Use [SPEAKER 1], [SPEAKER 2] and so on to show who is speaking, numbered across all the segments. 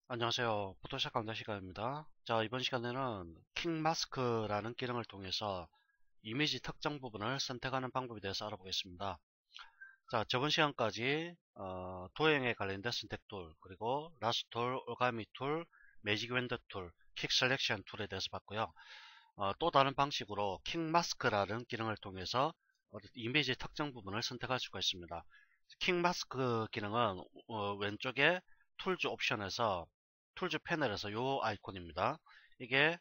[SPEAKER 1] 안녕하세요. 포토샵 강좌 시간입니다. 자, 이번 시간에는 킹 마스크라는 기능을 통해서 이미지 특정 부분을 선택하는 방법에 대해서 알아보겠습니다. 자, 저번 시간까지 도형에 관련된 선택 툴, 그리고 라스 툴, 오가미 툴, 매직 웬더 툴, 킥 셀렉션 툴에 대해서 봤고요. 또 다른 방식으로 킹 마스크라는 기능을 통해서 이미지 특정 부분을 선택할 수가 있습니다. 킹 마스크 기능은 왼쪽에 툴즈 옵션에서 툴즈 패널에서 요 아이콘입니다. 이게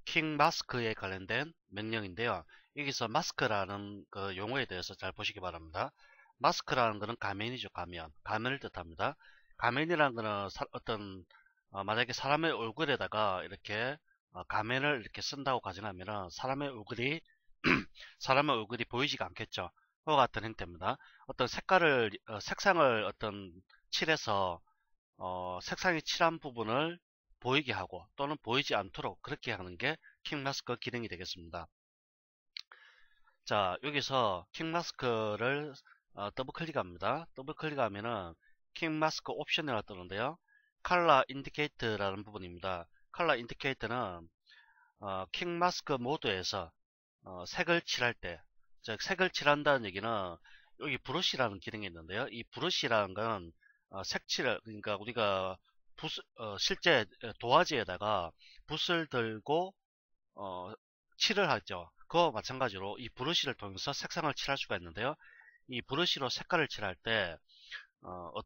[SPEAKER 1] 킹 마스크에 관련된 명령인데요. 여기서 마스크라는 그 용어에 대해서 잘 보시기 바랍니다. 마스크라는 것은 가면이죠. 가면을 뜻합니다. 가면이라는 것은 만약에 사람의 얼굴에다가 이렇게 가면을 이렇게 쓴다고 가정하면 사람의 얼굴이 보이지가 않겠죠. 그와 같은 형태입니다. 색상을 칠해서 색상이 칠한 부분을 보이게 하고 또는 보이지 않도록 그렇게 하는 게 킹마스크 기능이 되겠습니다. 자, 여기서 킹마스크를 더블 클릭합니다. 더블 클릭하면은 킹마스크 옵션이라고 뜨는데요. 컬러 인디케이트라는 부분입니다. 컬러 인디케이트는 킹마스크 모드에서 색을 칠할 때, 즉 색을 칠한다는 얘기는 여기 브러쉬라는 기능이 있는데요. 이 브러쉬라는 건 색칠을, 그러니까 우리가 실제 도화지에다가 붓을 들고 어, 칠을 하죠. 그와 마찬가지로 이 브러쉬를 통해서 색상을 칠할 수가 있는데요. 이 브러쉬로 색깔을 칠할 때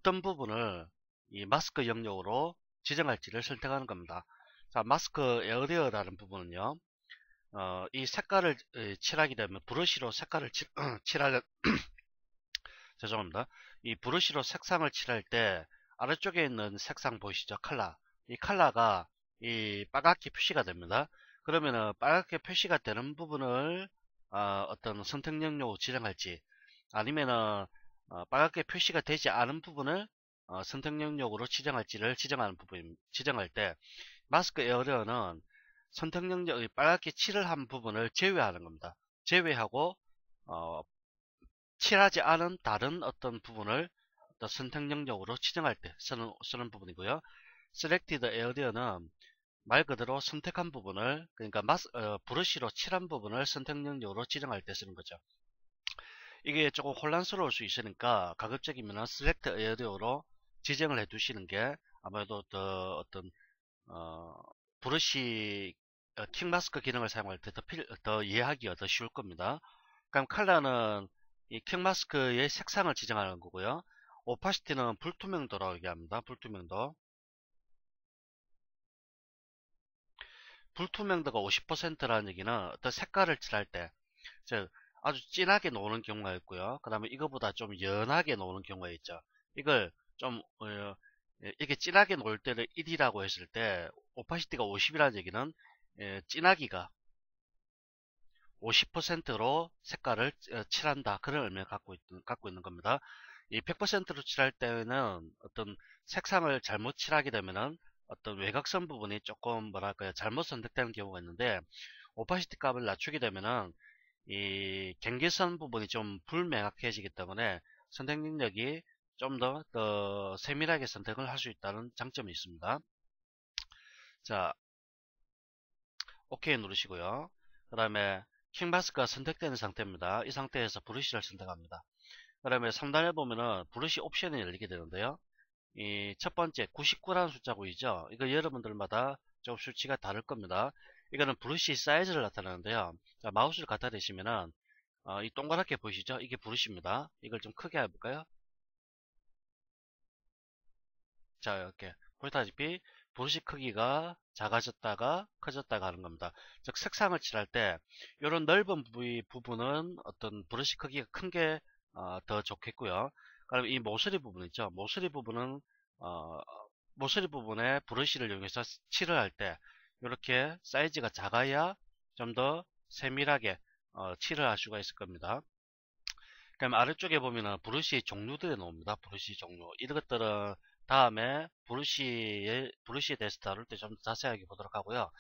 [SPEAKER 1] 떤 부분을 이 마스크 영역으로 지정할지를 선택하는 겁니다. 자, 마스크 에어리어라는 부분은요. 이 색깔을 칠하게 되면 브러쉬로 색깔을 칠하려 죄송합니다. 이 브러쉬로 색상을 칠할 때 아래쪽에 있는 색상 보이시죠? 컬러. 이 컬러가 이 빨갛게 표시가 됩니다. 그러면은 빨갛게 표시가 되는 부분을 어떤 선택 영역으로 지정할지 아니면은 빨갛게 표시가 되지 않은 부분을 선택 영역으로 지정할 때 마스크 에어리어는 선택 영역이 빨갛게 칠을 한 부분을 제외하는 겁니다. 제외하고 어, 칠하지 않은 다른 어떤 부분을 어떤 선택 영역으로 지정할 때 쓰는 부분이고요. Selected Area는 말 그대로 선택한 부분을 그러니까 브러쉬로 칠한 부분을 선택 영역으로 지정할 때 쓰는 거죠. 이게 조금 혼란스러울 수 있으니까 가급적이면 Select Area로 지정을 해 두시는 게 아무래도 더 어, 브러쉬 킹마스크 기능을 사용할 때 더 이해하기가 더 쉬울 겁니다. 그럼 컬러는 이 킹마스크의 색상을 지정하는 거고요. 오파시티는 불투명도라고 얘기합니다. 불투명도. 불투명도가 50%라는 얘기는 어떤 색깔을 칠할 때, 즉 아주 진하게 노는 경우가 있고요. 그 다음에 이거보다 좀 연하게 노는 경우가 있죠. 이걸 좀 이렇게 진하게 놓을 때를 1이라고 했을 때 오파시티가 50이라는 얘기는 진하기가 50%로 색깔을 칠한다. 그런 의미를 갖고 있는 겁니다. 이 100%로 칠할 때는 어떤 색상을 잘못 칠하게 되면은 어떤 외곽선 부분이 조금 뭐랄까요 잘못 선택되는 경우가 있는데 오파시티 값을 낮추게 되면은 이 경계선 부분이 좀 불명확해지기 때문에 선택 능력이 좀 더 세밀하게 선택을 할 수 있다는 장점이 있습니다. 자, OK 누르시고요. 그 다음에 킹마스크가 선택되는 상태입니다. 이 상태에서 브러쉬를 선택합니다. 그 다음에 상단에 보면은 브러쉬 옵션이 열리게 되는데요. 이 첫 번째 99라는 숫자 보이죠? 이거 여러분들마다 좀 수치가 다를 겁니다. 이거는 브러쉬 사이즈를 나타내는데요. 자, 마우스를 갖다 대시면은 이 동그랗게 보이시죠? 이게 브러쉬입니다. 이걸 좀 크게 해볼까요? 자, 이렇게 보시다시피 브러쉬 크기가 작아졌다가 커졌다가 하는 겁니다. 즉 색상을 칠할 때 이런 넓은 부분은 어떤 브러쉬 크기가 큰 게 더 좋겠고요. 그럼 이 모서리 부분 있죠. 어, 모서리 부분에 브러쉬를 이용해서 칠을 할 때 이렇게 사이즈가 작아야 좀 더 세밀하게 칠을 할 수가 있을 겁니다. 그럼 아래쪽에 보면은 브러쉬의 종류들이 나옵니다. 브러쉬 종류. 이것들은 다음에 브러쉬에 대해서 다룰 때 좀 자세하게 보도록 하고요.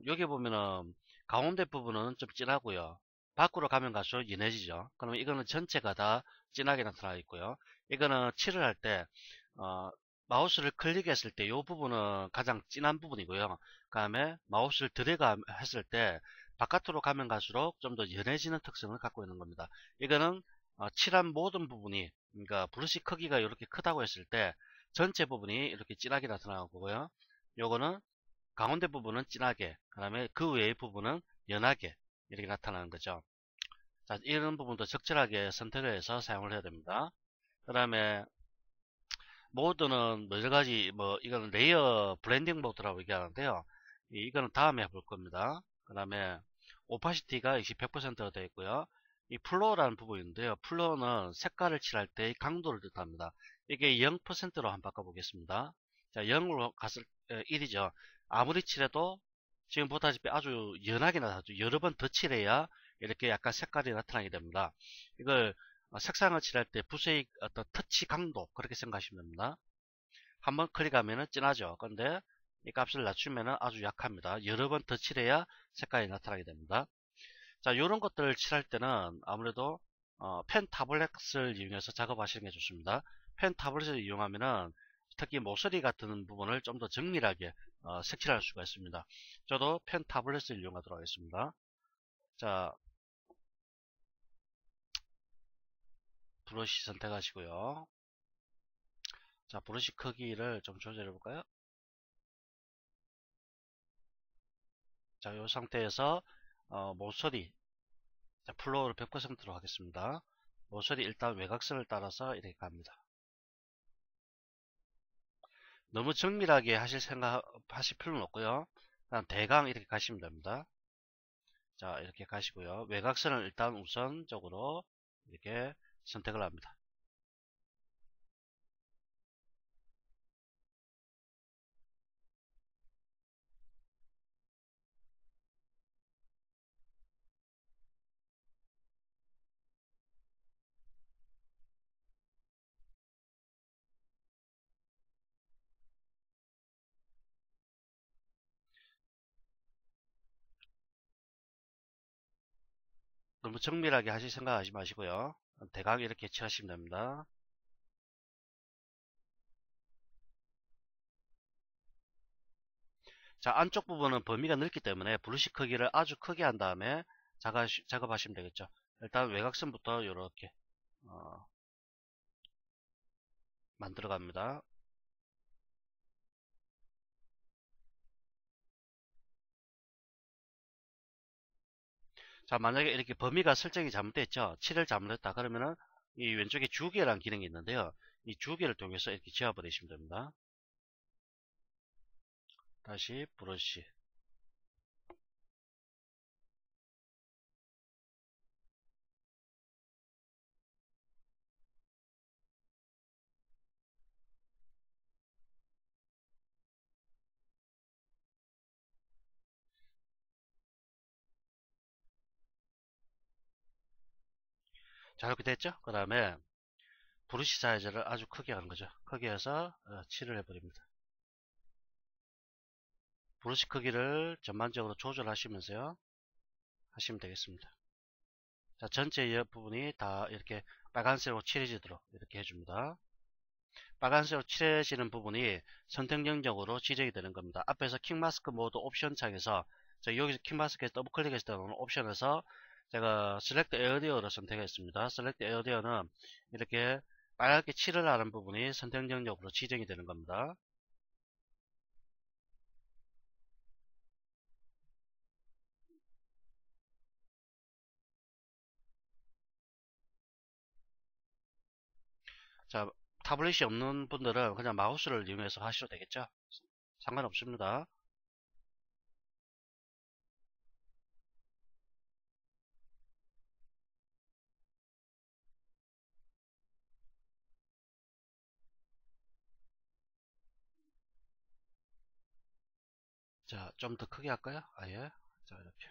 [SPEAKER 1] 여기 보면은 가운데 부분은 좀 진하고요. 밖으로 가면 갈수록 연해지죠. 그러면 이거는 전체가 다 진하게 나타나 있고요. 이거는 칠을 할 때 마우스를 클릭했을 때 이 부분은 가장 진한 부분이고요. 그 다음에 마우스를 드래그 했을 때 바깥으로 가면 갈수록 좀 더 연해지는 특성을 갖고 있는 겁니다. 이거는 칠한 모든 부분이, 그러니까 브러쉬 크기가 이렇게 크다고 했을 때 전체 부분이 이렇게 진하게 나타나는 거고요. 요거는 가운데 부분은 진하게, 그 다음에 그 외의 부분은 연하게 이렇게 나타나는 거죠. 자, 이런 부분도 적절하게 선택을 해서 사용을 해야 됩니다. 그 다음에 모드는 뭐 여러가지, 뭐 이거는 레이어 블렌딩 모드라고 얘기하는데요. 이거는 다음에 해볼 겁니다. 그 다음에 오파시티가 100%가 되어 있고요. 이 플로어라는 부분인데요. 플로어는 색깔을 칠할 때의 강도를 뜻합니다. 이게 0%로 한번 바꿔보겠습니다. 자, 0으로 갔을 1이죠. 아무리 칠해도 지금 보다시피 아주 연하게 나타나죠. 여러 번 더 칠해야 이렇게 약간 색깔이 나타나게 됩니다. 이걸 색상을 칠할 때 붓의 어떤 터치 강도, 그렇게 생각하시면 됩니다. 한번 클릭하면 진하죠. 그런데 이 값을 낮추면 아주 약합니다. 여러 번 더 칠해야 색깔이 나타나게 됩니다. 자, 이런 것들을 칠할 때는 아무래도 펜 타블렛을 이용해서 작업하시는 게 좋습니다. 펜 타블렛을 이용하면은 특히 모서리 같은 부분을 좀 더 정밀하게 색칠할 수가 있습니다. 저도 펜 타블렛을 이용하도록 하겠습니다. 자, 브러쉬 선택하시고요. 자, 브러쉬 크기를 좀 조절해 볼까요? 자, 이 상태에서 모서리, 자, 플로어를 100%로 하겠습니다. 모서리 일단 외곽선을 따라서 이렇게 갑니다. 너무 정밀하게 하실 필요는 없고요. 그냥 대강 이렇게 가시면 됩니다. 자, 이렇게 가시고요. 외곽선을 일단 우선적으로 이렇게 선택을 합니다. 너무 정밀하게 하실 생각하지 마시고요. 대강 이렇게 칠하시면 됩니다. 자, 안쪽 부분은 범위가 넓기 때문에 브러쉬 크기를 아주 크게 한 다음에 작업하시면 되겠죠. 일단 외곽선부터 이렇게 만들어 갑니다. 자, 만약에 이렇게 범위가 설정이 잘못됐죠. 7을 잘못했다. 그러면은 이 왼쪽에 주기라는 기능이 있는데요. 이 주기를 통해서 이렇게 지워버리시면 됩니다. 다시 브러쉬. 자, 이렇게 됐죠? 그 다음에 브러쉬 사이즈를 아주 크게 하는 거죠. 크게 해서 7을 해버립니다. 브러쉬 크기를 전반적으로 조절하시면서요. 하시면 되겠습니다. 자, 전체 옆 부분이 다 이렇게 빨간색으로 칠해지도록 이렇게 해줍니다. 빨간색으로 칠해지는 부분이 선택 영역으로 지정이 되는 겁니다. 앞에서 킥마스크 모드 옵션 창에서 여기서 킥마스크에 더블 클릭했을 때 오는 옵션에서 제가 셀렉트 에어리어를 선택했습니다. 셀렉트 에어리어는 이렇게 빨갛게 칠을 하는 부분이 선택 영역으로 지정이 되는 겁니다. 자, 타블렛이 없는 분들은 그냥 마우스를 이용해서 하셔도 되겠죠. 상관없습니다. 자, 좀 더 크게 할까요? 아예. 자, 이렇게.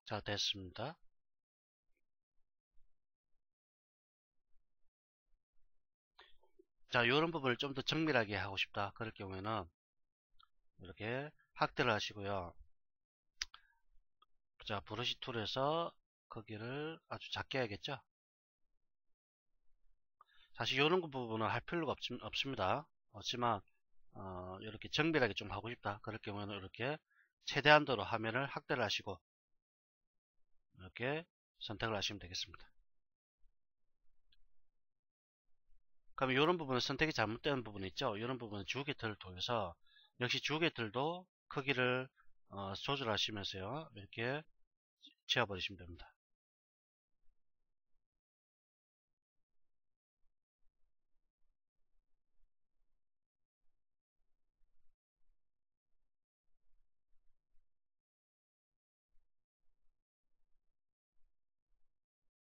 [SPEAKER 1] 자, 됐습니다. 자, 이런 부분을 좀 더 정밀하게 하고 싶다. 그럴 경우에는 이렇게 확대를 하시고요. 자, 브러쉬 툴에서 크기를 아주 작게 해야겠죠. 사실 이런 부분은 할 필요가 없습니다. 없지만 이렇게 정밀하게 좀 하고 싶다 그럴 경우에는 이렇게 최대한도로 화면을 확대를 하시고 이렇게 선택을 하시면 되겠습니다. 그럼 이런 부분은 선택이 잘못된 부분이 있죠. 이런 부분은 주기틀을 통해서 역시 주기틀도 크기를 조절하시면서요. 이렇게 지워버리시면 됩니다.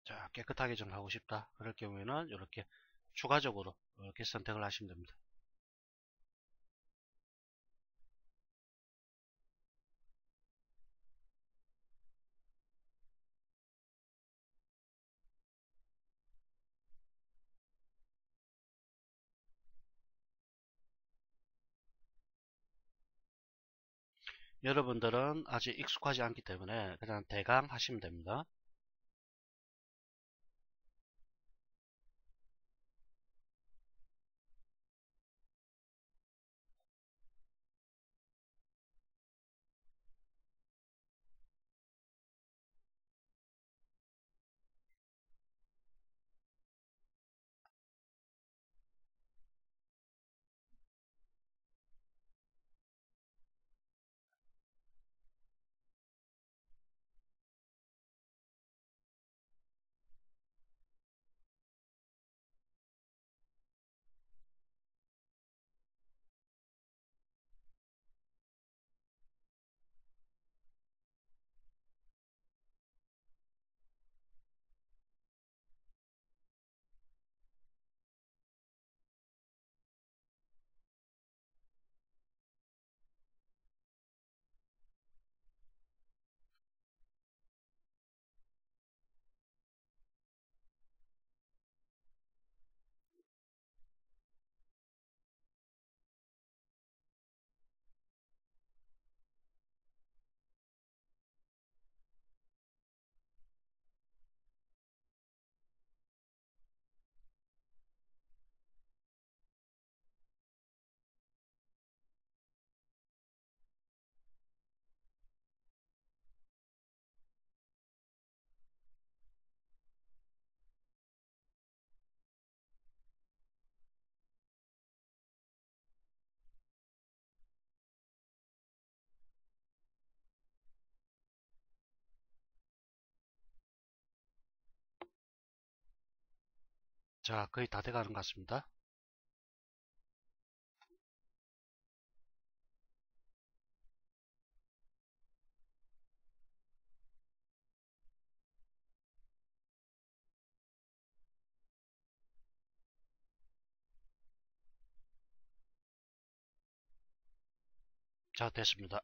[SPEAKER 1] 자, 깨끗하게 좀 하고 싶다 그럴 경우에는 이렇게 추가적으로 이렇게 선택을 하시면 됩니다. 여러분들은 아직 익숙하지 않기 때문에 그냥 대강 하시면 됩니다. 자, 거의 다 돼가는 것 같습니다. 자, 됐습니다.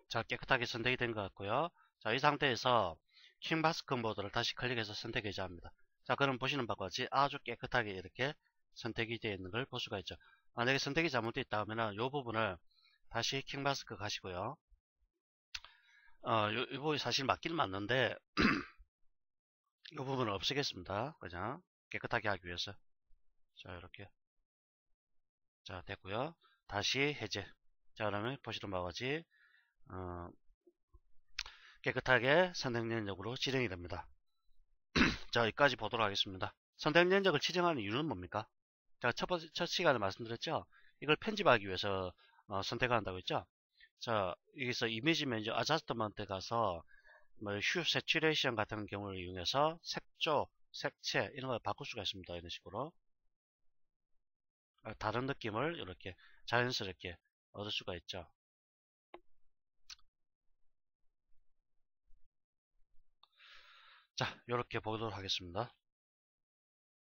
[SPEAKER 1] 자, 깨끗하게 선택이 된 것 같고요. 자, 이 상태에서 킹마스크 모드를 다시 클릭해서 선택 해제합니다. 자, 그럼 보시는 바와 같이 아주 깨끗하게 이렇게 선택이 되어 있는 걸 볼 수가 있죠. 만약에 선택이 잘못되어 있다 하면은 이 부분을 다시 킹마스크 가시고요. 이 부분이 사실 맞긴 맞는데 이 부분을 없애겠습니다. 그냥 깨끗하게 하기 위해서. 자, 이렇게. 자, 됐고요. 다시 해제. 자, 그러면 보시는 바와 같이 어, 깨끗하게 선택 영역으로 지정이 됩니다. 자, 여기까지 보도록 하겠습니다. 선택 영역을 지정하는 이유는 뭡니까? 제가 첫 시간에 말씀드렸죠? 이걸 편집하기 위해서 선택한다고 했죠? 자, 여기서 이미지 매니저 어저스트먼트 가서 휴 세츄레이션 같은 경우를 이용해서 색조, 색채 이런 걸 바꿀 수가 있습니다. 이런 식으로 다른 느낌을 이렇게 자연스럽게 얻을 수가 있죠. 자, 이렇게 보도록 하겠습니다.